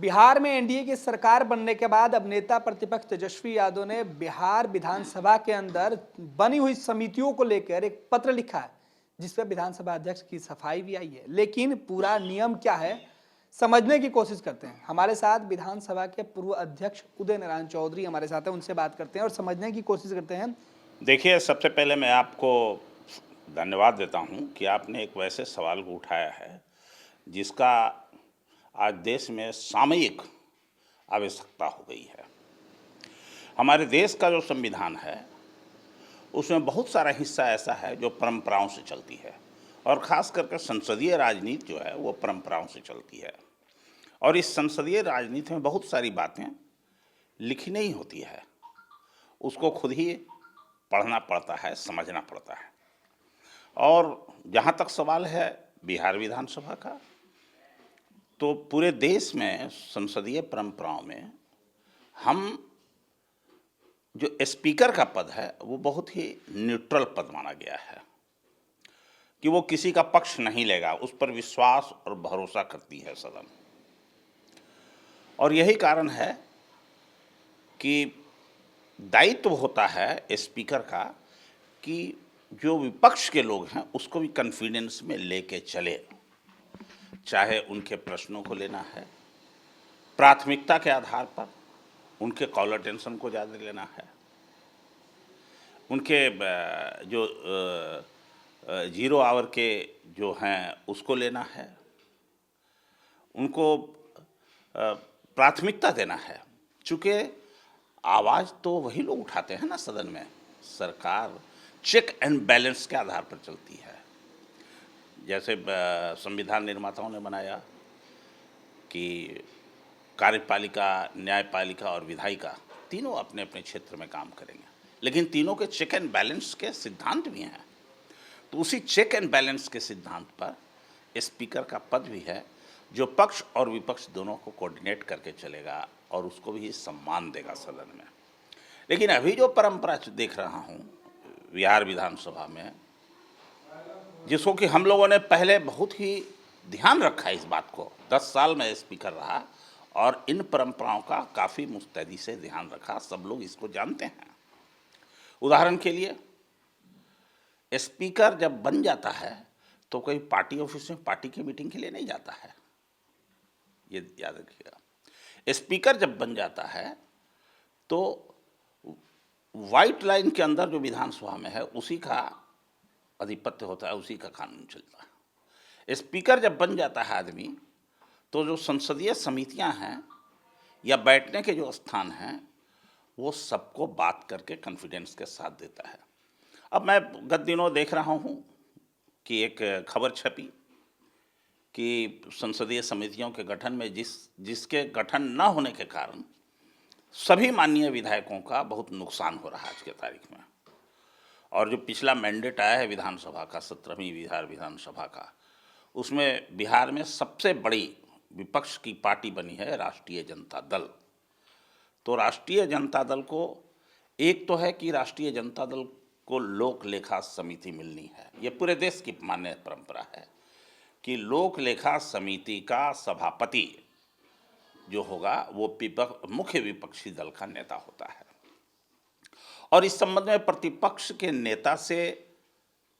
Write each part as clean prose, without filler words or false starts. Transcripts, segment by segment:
बिहार में एनडीए की सरकार बनने के बाद अब नेता प्रतिपक्ष तेजस्वी यादव ने बिहार विधानसभा के अंदर बनी हुई समितियों को लेकर एक पत्र लिखा है, जिसमें विधानसभा अध्यक्ष की सफाई भी आई है। लेकिन पूरा नियम क्या है समझने की कोशिश करते हैं। हमारे साथ विधानसभा के पूर्व अध्यक्ष उदय नारायण चौधरी हमारे साथ हैं, उनसे बात करते हैं और समझने की कोशिश करते हैं। देखिए, सबसे पहले मैं आपको धन्यवाद देता हूं कि आपने एक वैसे सवाल को उठाया है जिसका आज देश में सामयिक आवश्यकता हो गई है। हमारे देश का जो संविधान है उसमें बहुत सारा हिस्सा ऐसा है जो परंपराओं से चलती है, और ख़ास करके संसदीय राजनीति जो है वो परंपराओं से चलती है। और इस संसदीय राजनीति में बहुत सारी बातें लिखी नहीं होती है, उसको खुद ही पढ़ना पड़ता है, समझना पड़ता है। और जहाँ तक सवाल है बिहार विधानसभा का, तो पूरे देश में संसदीय परंपराओं में हम जो स्पीकर का पद है वो बहुत ही न्यूट्रल पद माना गया है कि वो किसी का पक्ष नहीं लेगा, उस पर विश्वास और भरोसा करती है सदन। और यही कारण है कि दायित्व होता है स्पीकर का कि जो विपक्ष के लोग हैं उसको भी कॉन्फिडेंस में लेके चले, चाहे उनके प्रश्नों को लेना है प्राथमिकता के आधार पर, उनके कॉल अटेंशन को ज़्यादा लेना है, उनके जो 0 आवर के जो हैं उसको लेना है, उनको प्राथमिकता देना है। चूँकि आवाज़ तो वही लोग उठाते हैं ना सदन में, सरकार चेक एंड बैलेंस के आधार पर चलती है। जैसे संविधान निर्माताओं ने बनाया कि कार्यपालिका, न्यायपालिका और विधायिका तीनों अपने अपने क्षेत्र में काम करेंगे, लेकिन तीनों के चेक एंड बैलेंस के सिद्धांत भी हैं। तो उसी चेक एंड बैलेंस के सिद्धांत पर स्पीकर का पद भी है, जो पक्ष और विपक्ष दोनों को कोऑर्डिनेट करके चलेगा और उसको भी सम्मान देगा सदन में। लेकिन अभी जो परंपरा देख रहा हूँ बिहार विधानसभा में, जिसको कि हम लोगों ने पहले बहुत ही ध्यान रखा इस बात को, 10 साल में स्पीकर रहा और इन परंपराओं का काफ़ी मुस्तैदी से ध्यान रखा, सब लोग इसको जानते हैं। उदाहरण के लिए स्पीकर जब बन जाता है तो कोई पार्टी ऑफिस में पार्टी की मीटिंग के लिए नहीं जाता है, ये याद रखिएगा। स्पीकर जब बन जाता है तो व्हाइट लाइन के अंदर जो विधानसभा में है उसी का आधिपत्य होता है, उसी का कानून चलता है। स्पीकर जब बन जाता है आदमी, तो जो संसदीय समितियां हैं या बैठने के जो स्थान हैं वो सबको बात करके कॉन्फिडेंस के साथ देता है। अब मैं गत दिनों देख रहा हूँ कि एक खबर छपी कि संसदीय समितियों के गठन में जिसके गठन न होने के कारण सभी माननीय विधायकों का बहुत नुकसान हो रहा है आज के तारीख में। और जो पिछला मैंडेट आया है विधानसभा का, 17वीं बिहार विधानसभा का, उसमें बिहार में सबसे बड़ी विपक्ष की पार्टी बनी है राष्ट्रीय जनता दल। तो राष्ट्रीय जनता दल को एक तो है कि राष्ट्रीय जनता दल को लोक लेखा समिति मिलनी है, ये पूरे देश की मान्य परंपरा है कि लोक लेखा समिति का सभापति जो होगा वो मुख्य विपक्षी दल का नेता होता है। और इस संबंध में प्रतिपक्ष के नेता से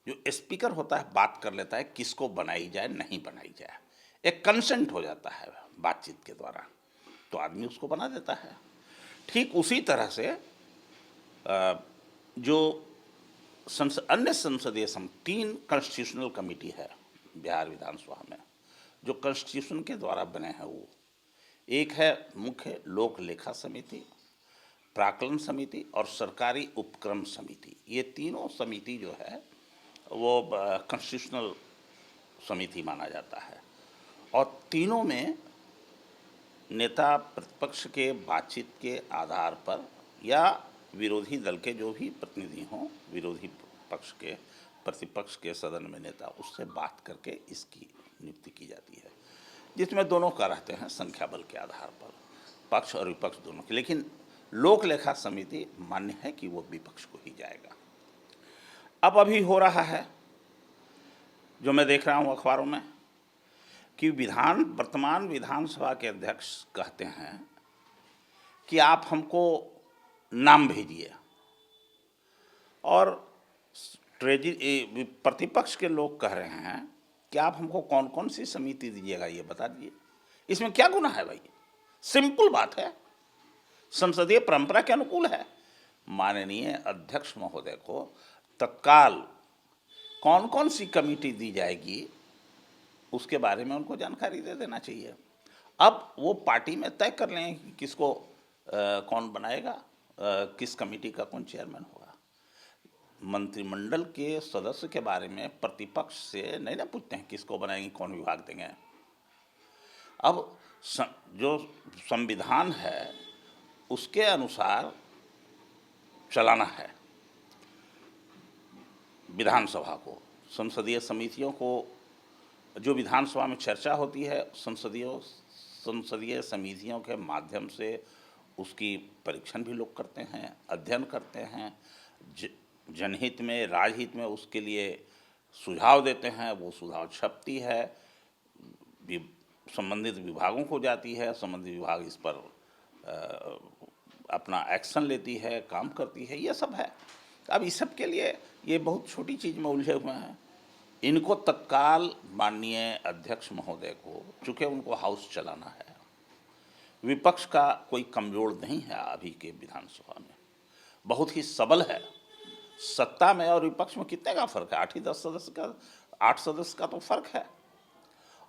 जो स्पीकर होता है बात कर लेता है किसको बनाई जाए नहीं बनाई जाए, एक कंसेंट हो जाता है बातचीत के द्वारा, तो आदमी उसको बना देता है। ठीक उसी तरह से जो अन्य संसदीय 3 कॉन्स्टिट्यूशनल कमेटी है बिहार विधानसभा में जो कॉन्स्टिट्यूशन के द्वारा बने हैं, वो एक है मुख्य लोक लेखा समिति, प्राक्कलन समिति और सरकारी उपक्रम समिति। ये तीनों समिति जो है वो कॉन्स्टिट्यूशनल समिति माना जाता है। और तीनों में नेता प्रतिपक्ष के बातचीत के आधार पर या विरोधी दल के जो भी प्रतिनिधि हों, विरोधी पक्ष के प्रतिपक्ष के सदन में नेता, उससे बात करके इसकी नियुक्ति की जाती है, जिसमें दोनों का रहते हैं संख्या बल के आधार पर, पक्ष और विपक्ष दोनों के। लेकिन लोक लेखा समिति मान्य है कि वो विपक्ष को ही जाएगा। अब अभी हो रहा है जो मैं देख रहा हूँ अखबारों में कि वर्तमान विधानसभा के अध्यक्ष कहते हैं कि आप हमको नाम भेजिए, और प्रतिपक्ष के लोग कह रहे हैं कि आप हमको कौन कौन सी समिति दीजिएगा ये बता दीजिए। इसमें क्या गुनाह है भाई? सिंपल बात है, संसदीय परंपरा के अनुकूल है। माननीय अध्यक्ष महोदय को तत्काल कौन कौन सी कमेटी दी जाएगी उसके बारे में उनको जानकारी दे देना चाहिए। अब वो पार्टी में तय कर लें कि किसको कौन बनाएगा, किस कमेटी का कौन चेयरमैन होगा। मंत्रिमंडल के सदस्य के बारे में प्रतिपक्ष से नहीं ना पूछते हैं किसको बनाएंगे, कौन विभाग देंगे। अब जो संविधान है उसके अनुसार चलाना है विधानसभा को। संसदीय समितियों को, जो विधानसभा में चर्चा होती है, संसदीय समितियों के माध्यम से उसकी परीक्षण भी लोग करते हैं, अध्ययन करते हैं, जनहित में, राजहित में उसके लिए सुझाव देते हैं। वो सुझाव छपती है, संबंधित विभागों को जाती है, संबंधित विभाग इस पर अपना एक्शन लेती है, काम करती है, ये सब है। अब इस सब के लिए ये बहुत छोटी चीज़ में उलझे हुए हैं। इनको तत्काल माननीय अध्यक्ष महोदय को, चूँकि उनको हाउस चलाना है, विपक्ष का कोई कमजोर नहीं है अभी के विधानसभा में, बहुत ही सबल है। सत्ता में और विपक्ष में कितने का फर्क है? 8 सदस्य का, 8 सदस्य का तो फर्क है।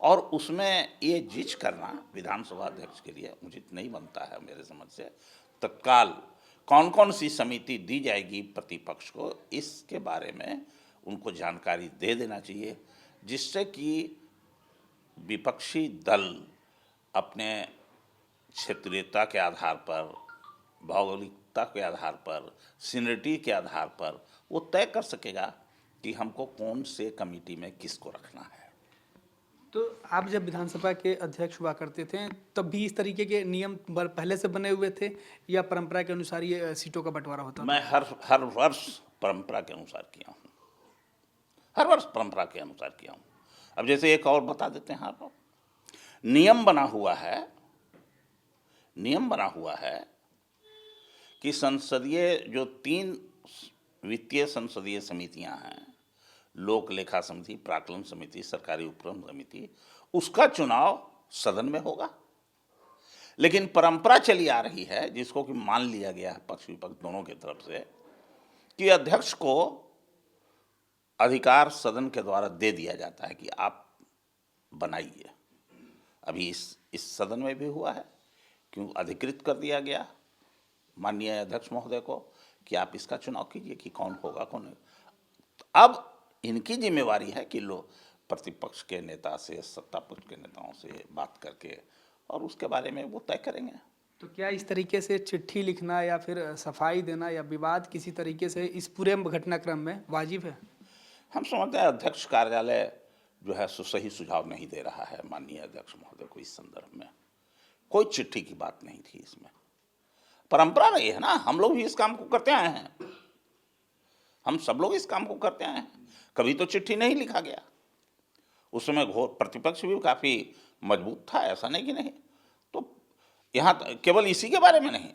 और उसमें ये जिच करना विधानसभा अध्यक्ष के लिए उचित नहीं बनता है मेरे समझ से। तत्काल कौन कौन सी समिति दी जाएगी प्रतिपक्ष को, इसके बारे में उनको जानकारी दे देना चाहिए, जिससे कि विपक्षी दल अपने क्षेत्रीयता के आधार पर, भौगोलिकता के आधार पर, सीनियरिटी के आधार पर वो तय कर सकेगा कि हमको कौन से कमेटी में किसको रखना है। तो आप जब विधानसभा के अध्यक्ष हुआ करते थे तब भी इस तरीके के नियम पहले से बने हुए थे या परंपरा के अनुसार ये सीटों का बंटवारा होता था? मैं हर वर्ष परंपरा के अनुसार किया हूँ, हर वर्ष परंपरा के अनुसार किया हूँ। अब जैसे एक और बता देते हैं आप, नियम बना हुआ है कि संसदीय जो 3 वित्तीय संसदीय समितियां हैं, लोक लेखा समिति, प्राक्कलन समिति, सरकारी उपक्रम समिति, उसका चुनाव सदन में होगा। लेकिन परंपरा चली आ रही है, जिसको कि मान लिया गया है पक्ष विपक्ष दोनों की तरफ से, कि अध्यक्ष को अधिकार सदन के द्वारा दे दिया जाता है कि आप बनाइए। अभी इस सदन में भी हुआ है, क्यों अधिकृत कर दिया गया माननीय अध्यक्ष महोदय को कि आप इसका चुनाव कीजिए कि कौन होगा कौन नहीं। अब इनकी जिम्मेवारी है कि लोग प्रतिपक्ष के नेता से, सत्ता पक्ष के नेताओं से बात करके और उसके बारे में वो तय करेंगे। तो क्या इस तरीके से चिट्ठी लिखना या फिर सफाई देना या विवाद किसी तरीके से इस पूरे घटनाक्रम में वाजिब है? हम समझते हैं अध्यक्ष कार्यालय जो है सही सुझाव नहीं दे रहा है माननीय अध्यक्ष महोदय को इस संदर्भ में। कोई चिट्ठी की बात नहीं थी इसमें, परंपरा रही है ना, हम लोग भी इस काम को करते आए हैं, हम सब लोग इस काम को करते आए हैं। कभी तो चिट्ठी नहीं लिखा गया। उस समय घोर प्रतिपक्ष भी काफ़ी मजबूत था, ऐसा नहीं कि नहीं। तो यहाँ केवल इसी के बारे में नहीं,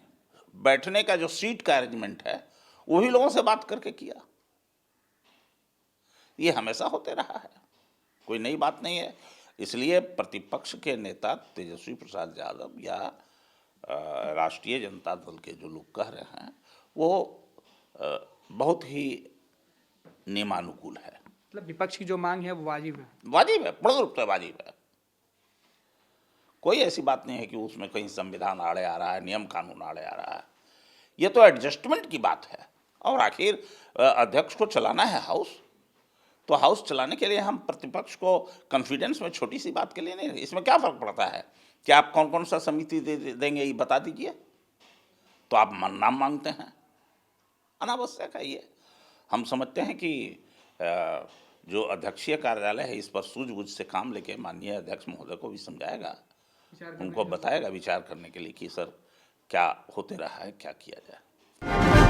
बैठने का जो सीट का अरेंजमेंट है वो भी लोगों से बात करके किया। ये हमेशा होते रहा है, कोई नई बात नहीं है। इसलिए प्रतिपक्ष के नेता तेजस्वी प्रसाद यादव या राष्ट्रीय जनता दल के जो लोग कह रहे हैं वो बहुत ही नियमानुकूल है। मतलब विपक्ष की जो मांग है वो वाजिब है? वाजिब है, पूर्ण रूप से वाजिब है। कोई ऐसी बात नहीं है कि उसमें कहीं संविधान आड़े आ रहा है, नियम कानून आड़े आ रहा है। ये तो एडजस्टमेंट की बात है। और आखिर अध्यक्ष को चलाना है हाउस, तो हाउस चलाने के लिए हम प्रतिपक्ष को कॉन्फिडेंस में छोटी सी बात के लिए नहीं, इसमें क्या फर्क पड़ता है कि आप कौन कौन सा समिति देंगे ये बता दीजिए, तो आप नाम मांगते हैं, अनावश्यक है ये। हम समझते हैं कि जो अध्यक्षीय कार्यालय है इस पर सूझबूझ से काम लेके माननीय अध्यक्ष महोदय को भी समझाएगा, उनको बताएगा विचार करने के लिए कि सर क्या होते रहा है, क्या किया जाए।